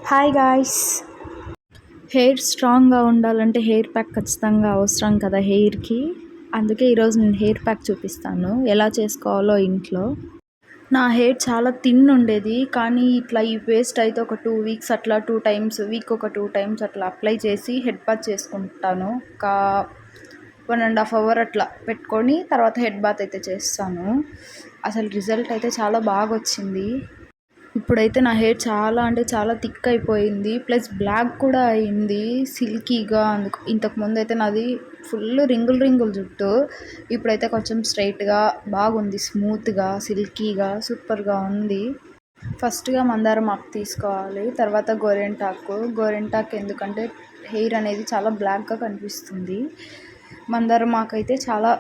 Hi guys. Hair స్ట్రాంగ్గా ఉండాలంటే hair pack ఖచ్చితంగా అవసరం కదా హెయిర్కి. అందుకే ఈరోజు నేను హెయిర్ ప్యాక్ చూపిస్తాను ఎలా చేసుకోవాలో ఇంట్లో. నా హెయిర్ చాలా థిన్ ఉండేది, కానీ ఇట్లా ఈ పేస్ట్ అయితే ఒక 2 వీక్స్ అట్లా 2 టైమ్స్, వీక్ ఒక 2 టైమ్స్ అట్లా అప్లై చేసి హెడ్ బాత్ చేసుకుంటాను. ఒక 1.5 అవర్ అట్లా పెట్టుకొని తర్వాత హెడ్ బాత్ అయితే చేస్తాను. అసలు రిజల్ట్ అయితే చాలా బాగా వచ్చింది. ఇప్పుడైతే నా హెయిర్ చాలా అంటే చాలా థిక్ అయిపోయింది, ప్లస్ బ్లాక్ కూడా అయింది సిల్కీగా. ఇంతకుముందు అయితే నాది ఫుల్ రింగులు జుట్టు, ఇప్పుడైతే కొంచెం స్ట్రైట్గా బాగుంది, స్మూత్గా సిల్కీగా సూపర్గా ఉంది. ఫస్ట్గా మందారం ఆకు తీసుకోవాలి, తర్వాత గోరెంటాకు ఎందుకంటే హెయిర్ అనేది చాలా బ్లాక్గా కనిపిస్తుంది. మందారం ఆకు అయితే చాలా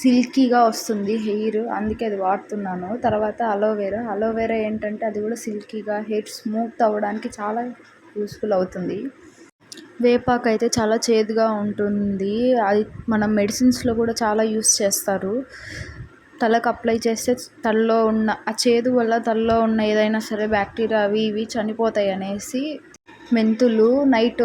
సిల్కీగా వస్తుంది హెయిర్, అందుకే అది వాడుతున్నాను. తర్వాత అలోవెరా ఏంటంటే అది కూడా సిల్కీగా హెయిర్ స్మూత్ అవ్వడానికి చాలా యూస్ఫుల్ అవుతుంది. వేపాకు అయితే చాలా చేదుగా ఉంటుంది, అది మనం మెడిసిన్స్లో కూడా చాలా యూస్ చేస్తారు. తలకు అప్లై చేస్తే తలలో ఉన్న ఆ చేదు వల్ల తలలో ఉన్న ఏదైనా సరే బ్యాక్టీరియా అవి ఇవి చనిపోతాయి అనేసి మెంతులు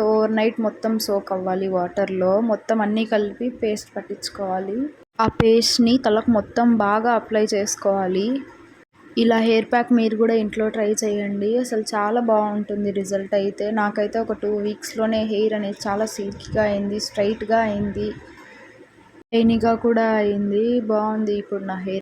ఓవర్ నైట్ మొత్తం సోక్ అవ్వాలి వాటర్లో, మొత్తం అన్నీ కలిపి పేస్ట్ పట్టించుకోవాలి. ఆ పేస్ట్ని తలకు మొత్తం బాగా అప్లై చేసుకోవాలి. ఇలా హెయిర్ ప్యాక్ మీరు కూడా ఇంట్లో ట్రై చేయండి, అసలు చాలా బాగుంటుంది రిజల్ట్ అయితే. నాకైతే ఒక 2 వీక్స్లోనే హెయిర్ అనేది చాలా సిల్కీగా అయింది, స్ట్రైట్గా అయింది, షైనీగా కూడా అయింది. బాగుంది ఇప్పుడు నా హెయిర్.